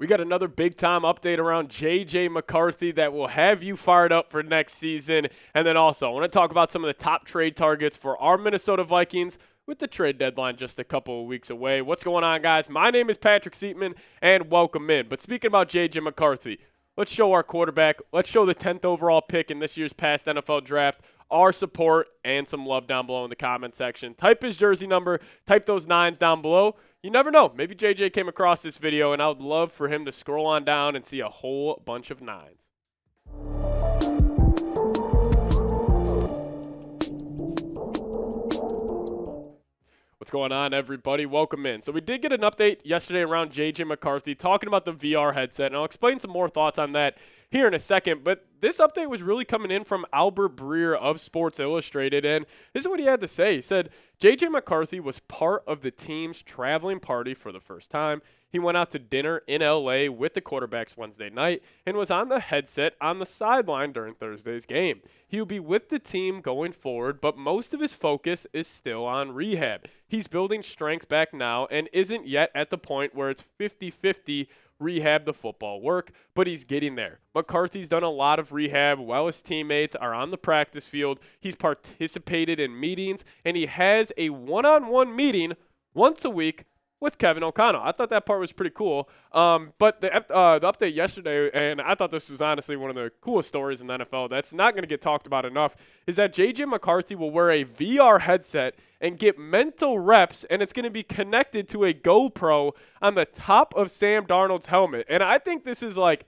We got another big-time update around J.J. McCarthy that will have you fired up for next season. And then also, I want to talk about some of the top trade targets for our Minnesota Vikings with the trade deadline just a couple of weeks away. What's going on, guys? My name is Patrick Siepman, and welcome in. But speaking about J.J. McCarthy, let's show our quarterback. Let's show the 10th overall pick in this year's past NFL draft our support and some love down below in the comment section. Type his jersey number. Type those 9s down below. You never know. Maybe JJ came across this video, and I would love for him to scroll on down and see a whole bunch of 9s. What's going on, everybody? Welcome in. So we did get an update yesterday around J.J. McCarthy talking about the VR headset, and I'll explain some more thoughts on that here in a second. But this update was really coming in from Albert Breer of Sports Illustrated, and this is what he had to say. He said, J.J. McCarthy was part of the team's traveling party for the first time. He went out to dinner in L.A. with the quarterbacks Wednesday night and was on the headset on the sideline during Thursday's game. He will be with the team going forward, but most of his focus is still on rehab. He's building strength back now and isn't yet at the point where it's 50-50 rehab the football work, but he's getting there. McCarthy's done a lot of rehab while his teammates are on the practice field. He's participated in meetings, and he has a one-on-one meeting once a week with Kevin O'Connell. I thought that part was pretty cool. But the update yesterday, and I thought this was honestly one of the coolest stories in the NFL that's not going to get talked about enough, is that J.J. McCarthy will wear a VR headset and get mental reps, and it's going to be connected to a GoPro on the top of Sam Darnold's helmet. And I think this is like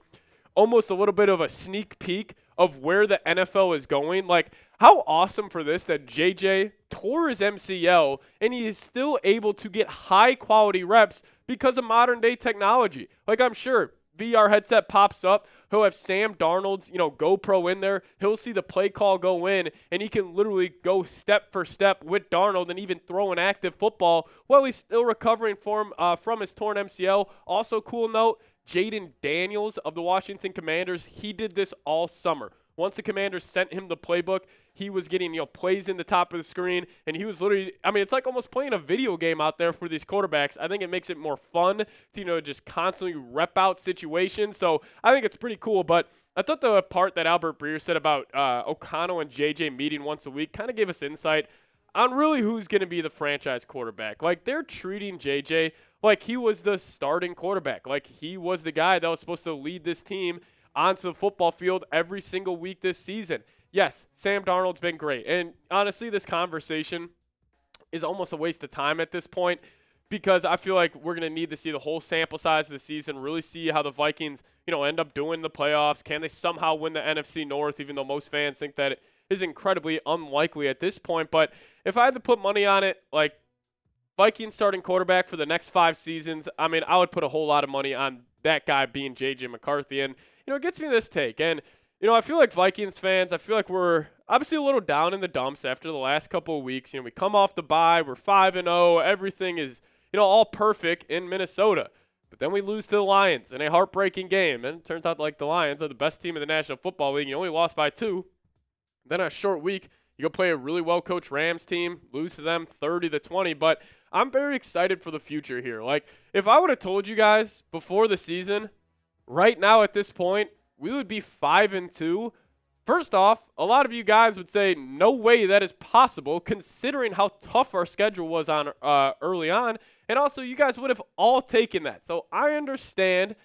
almost a little bit of a sneak peek of where the NFL is going. Like, how awesome for this that JJ tore his MCL and he is still able to get high-quality reps because of modern-day technology. Like, I'm sure VR headset pops up, he'll have Sam Darnold's, GoPro in there. He'll see the play call go in, and he can literally go step for step with Darnold and even throw an active football while he's still recovering from his torn MCL. Also, cool note, Jaden Daniels of the Washington Commanders, he did this all summer. Once the Commanders sent him the playbook, he was getting, plays in the top of the screen, and he was literally, it's like almost playing a video game out there for these quarterbacks. I think it makes it more fun to, just constantly rep out situations. So I think it's pretty cool, but I thought the part that Albert Breer said about O'Connell and JJ meeting once a week kind of gave us insight on really who's going to be the franchise quarterback. Like, they're treating JJ like he was the starting quarterback. Like, he was the guy that was supposed to lead this team onto the football field every single week this season. Yes, Sam Darnold's been great. And honestly, this conversation is almost a waste of time at this point because I feel like we're going to need to see the whole sample size of the season, really see how the Vikings, end up doing the playoffs. Can they somehow win the NFC North, even though most fans think that it is incredibly unlikely at this point. But if I had to put money on it, like Vikings starting quarterback for the next 5 seasons, I would put a whole lot of money on that guy being J.J. McCarthy. And, it gets me this take. And, I feel like Vikings fans, I feel like we're obviously a little down in the dumps after the last couple of weeks. We come off the bye. We're 5-0. Everything is, all perfect in Minnesota. But then we lose to the Lions in a heartbreaking game. And it turns out like the Lions are the best team in the National Football League. You only lost by 2. Then a short week, you go play a really well-coached Rams team, lose to them 30-20. But I'm very excited for the future here. Like, if I would have told you guys before the season, right now at this point, we would be 5-2. First off, a lot of you guys would say, no way that is possible, considering how tough our schedule was on early on. And also, you guys would have all taken that. So I understand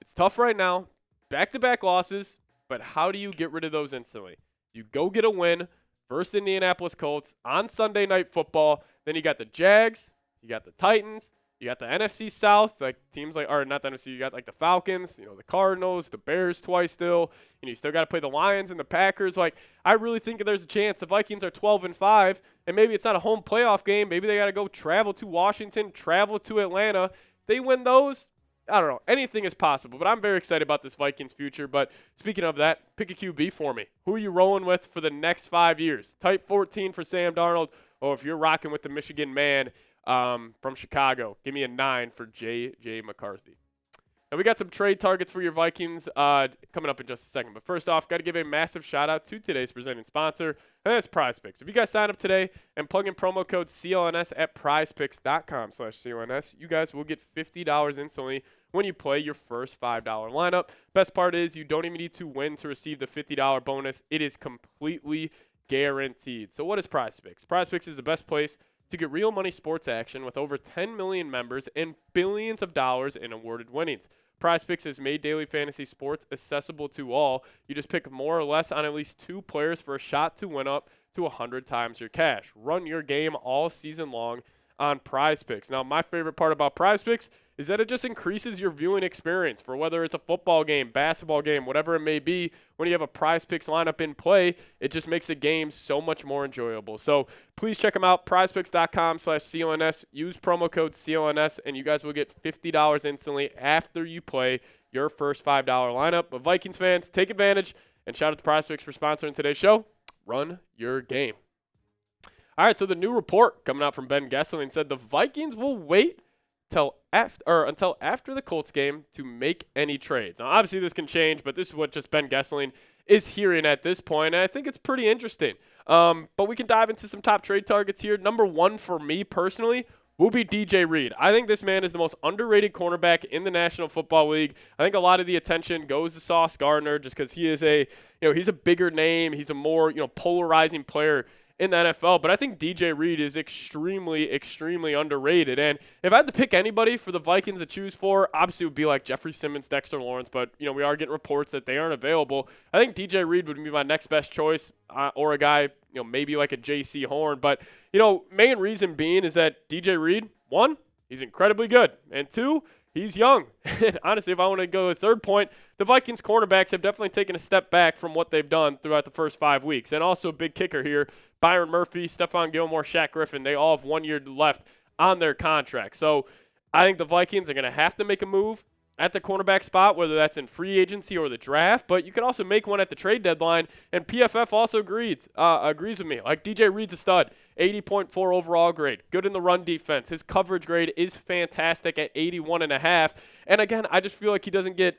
it's tough right now, back-to-back losses, but how do you get rid of those instantly? You go get a win versus Indianapolis Colts on Sunday Night Football. Then you got the Jags, you got the Titans, you got the NFC South, like teams like, or not the NFC, you got like the Falcons, the Cardinals, the Bears twice still. You still got to play the Lions and the Packers. Like, I really think there's a chance the Vikings are 12-5, and maybe it's not a home playoff game. Maybe they got to go travel to Washington, travel to Atlanta. They win those, I don't know. Anything is possible, but I'm very excited about this Vikings future. But speaking of that, pick a QB for me. Who are you rolling with for the next 5 years? Type 14 for Sam Darnold, or if you're rocking with the Michigan man from Chicago, give me a 9 for J.J. McCarthy. And we got some trade targets for your Vikings coming up in just a second. But first off, got to give a massive shout out to today's presenting sponsor, and that's PrizePicks. If you guys sign up today and plug in promo code CLNS at prizepicks.com/CLNS, you guys will get $50 instantly when you play your first $5 lineup. Best part is you don't even need to win to receive the $50 bonus. It is completely guaranteed. So what is PrizePicks? PrizePicks is the best place to get real money sports action with over 10 million members and billions of dollars in awarded winnings. PrizePicks has made daily fantasy sports accessible to all. You just pick more or less on at least 2 players for a shot to win up to 100 times your cash. Run your game all season long on PrizePicks. Now, my favorite part about PrizePicks is that it just increases your viewing experience for whether it's a football game, basketball game, whatever it may be. When you have a PrizePicks lineup in play, it just makes the game so much more enjoyable. So please check them out, prizepicks.com/CLNS. Use promo code CLNS, and you guys will get $50 instantly after you play your first $5 lineup. But Vikings fans, take advantage, and shout out to PrizePicks for sponsoring today's show. Run your game. All right, so the new report coming out from Ben Gesseling said the Vikings will wait until after the Colts game to make any trades. Now, obviously, this can change, but this is what just Ben Gesseling is hearing at this point, and I think it's pretty interesting. But we can dive into some top trade targets here. Number 1 for me personally will be DJ Reed. I think this man is the most underrated cornerback in the National Football League. I think a lot of the attention goes to Sauce Gardner just because he is he's a bigger name. He's a more, polarizing player in the NFL, but I think DJ Reed is extremely, extremely underrated. And if I had to pick anybody for the Vikings to choose for, obviously it would be like Jeffrey Simmons, Dexter Lawrence, but, we are getting reports that they aren't available. I think DJ Reed would be my next best choice, or a guy, maybe like a J.C. Horn. But, main reason being is that DJ Reed, 1, he's incredibly good, and 2, he's young. And honestly, if I want to go to the third point, the Vikings cornerbacks have definitely taken a step back from what they've done throughout the first 5 weeks. And also a big kicker here, Byron Murphy, Stephon Gilmore, Shaq Griffin, they all have 1 year left on their contract. So I think the Vikings are going to have to make a move at the cornerback spot, whether that's in free agency or the draft, but you can also make one at the trade deadline, and PFF also agrees with me. Like, DJ Reed's a stud, 80.4 overall grade, good in the run defense. His coverage grade is fantastic at 81.5, and again, I just feel like he doesn't get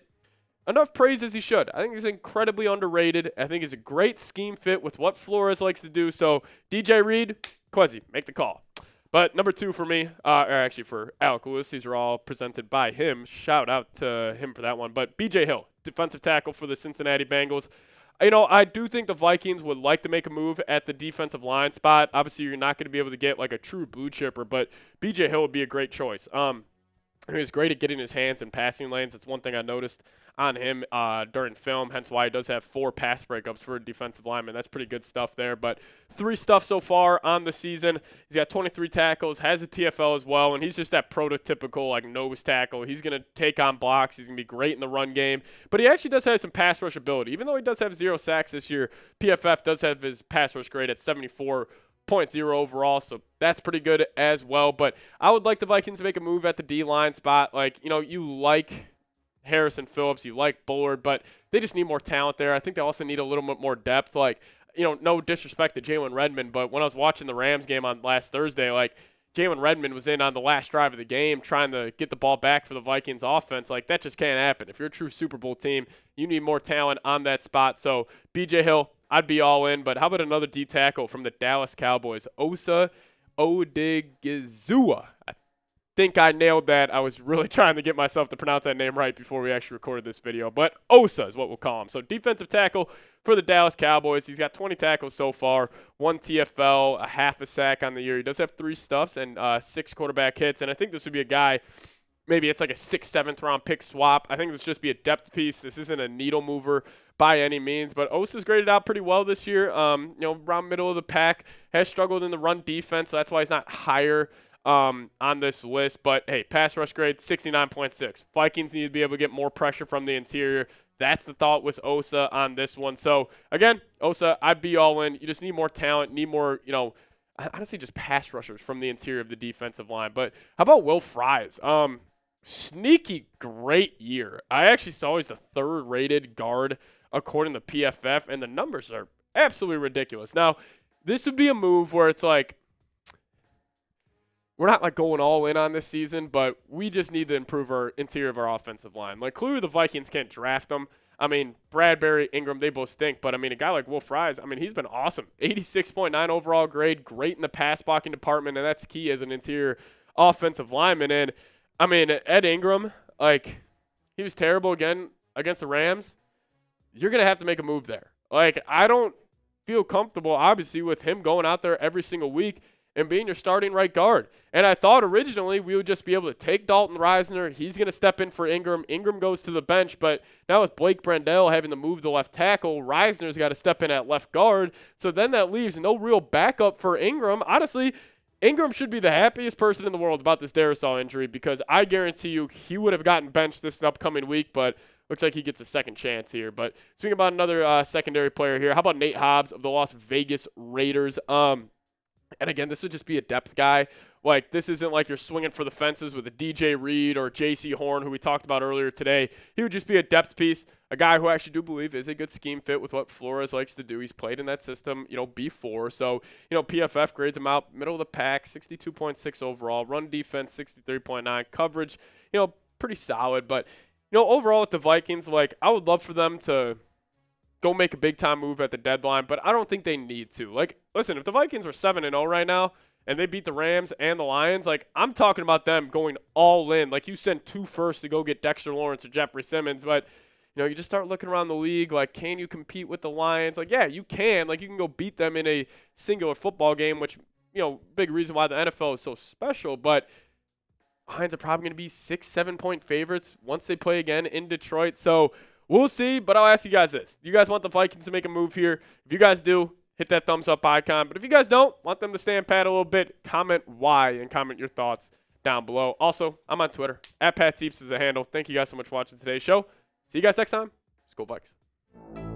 enough praise as he should. I think he's incredibly underrated. I think he's a great scheme fit with what Flores likes to do, so DJ Reed, Quezzy, make the call. But number 2 for me, or actually for Alec Lewis, these are all presented by him. Shout out to him for that one. But B.J. Hill, defensive tackle for the Cincinnati Bengals. I do think the Vikings would like to make a move at the defensive line spot. Obviously, you're not going to be able to get like a true blue chipper, but B.J. Hill would be a great choice. He's great at getting his hands in passing lanes. That's one thing I noticed on him during film, hence why he does have 4 pass breakups for a defensive lineman. That's pretty good stuff there. But 3 stuff so far on the season. He's got 23 tackles, has a TFL as well, and he's just that prototypical like nose tackle. He's going to take on blocks. He's going to be great in the run game. But he actually does have some pass rush ability. Even though he does have 0 sacks this year, PFF does have his pass rush grade at 74.0 overall, so that's pretty good as well. But I would like the Vikings to make a move at the D-line spot. Like, you like Harrison Phillips, you like Bullard, but they just need more talent there. I think they also need a little bit more depth. Like, no disrespect to Jalen Redmond, but when I was watching the Rams game on last Thursday, like, Jalen Redmond was in on the last drive of the game trying to get the ball back for the Vikings offense. Like, that just can't happen. If you're a true Super Bowl team, you need more talent on that spot. So, B.J. Hill, I'd be all in. But how about another D tackle from the Dallas Cowboys, Osa Odighizuwa? I think I nailed that. I was really trying to get myself to pronounce that name right before we actually recorded this video. But Osa is what we'll call him. So defensive tackle for the Dallas Cowboys. He's got 20 tackles so far, 1 TFL, a half a sack on the year. He does have 3 stuffs and 6 quarterback hits. And I think this would be a guy, maybe it's like a 6th, 7th round pick swap. I think this just be a depth piece. This isn't a needle mover by any means, but Osa's graded out pretty well this year. Around middle of the pack, has struggled in the run defense, so that's why he's not higher on this list. But hey, pass rush grade 69.6. Vikings need to be able to get more pressure from the interior. That's the thought with Osa on this one. So again, Osa, I'd be all in. You just need more talent, need more, honestly, just pass rushers from the interior of the defensive line. But how about Will Fries? Sneaky great year. I actually saw he's the 3rd rated guard according to PFF, and the numbers are absolutely ridiculous. Now, this would be a move where it's like, we're not like going all in on this season, but we just need to improve our interior of our offensive line. Like clearly the Vikings can't draft them. I mean, Bradbury, Ingram, they both stink, but I mean, a guy like Will Fries, I mean, he's been awesome. 86.9 overall grade, great in the pass blocking department, and that's key as an interior offensive lineman. And I mean, Ed Ingram, like, he was terrible again against the Rams. You're going to have to make a move there. Like, I don't feel comfortable, obviously, with him going out there every single week and being your starting right guard. And I thought originally we would just be able to take Dalton Risner. He's going to step in for Ingram. Ingram goes to the bench. But now with Blake Brandel having to move the left tackle, Risner's got to step in at left guard. So then that leaves no real backup for Ingram. Honestly, Ingram should be the happiest person in the world about this Darrisaw injury because I guarantee you he would have gotten benched this upcoming week, but looks like he gets a second chance here. But speaking about another secondary player here, how about Nate Hobbs of the Las Vegas Raiders? And again, this would just be a depth guy. Like, this isn't like you're swinging for the fences with a DJ Reed or J.C. Horn, who we talked about earlier today. He would just be a depth piece, a guy who I actually do believe is a good scheme fit with what Flores likes to do. He's played in that system, before. So, PFF grades him out middle of the pack, 62.6 overall. Run defense, 63.9. Coverage, pretty solid. But, overall with the Vikings, like, I would love for them to go make a big-time move at the deadline, but I don't think they need to. Like, listen, if the Vikings were 7-0 right now and they beat the Rams and the Lions, like, I'm talking about them going all in. Like, you sent 2 firsts to go get Dexter Lawrence or Jeffrey Simmons, but, you just start looking around the league, like, can you compete with the Lions? Like, yeah, you can. Like, you can go beat them in a singular football game, which, big reason why the NFL is so special, but Lions are probably going to be 6-7 point favorites once they play again in Detroit. So, we'll see, but I'll ask you guys this. Do you guys want the Vikings to make a move here? If you guys do, hit that thumbs up icon. But if you guys don't, want them to stand pat a little bit, comment why and comment your thoughts down below. Also, I'm on Twitter. @PatSieps is the handle. Thank you guys so much for watching today's show. See you guys next time. Let's go Vikes.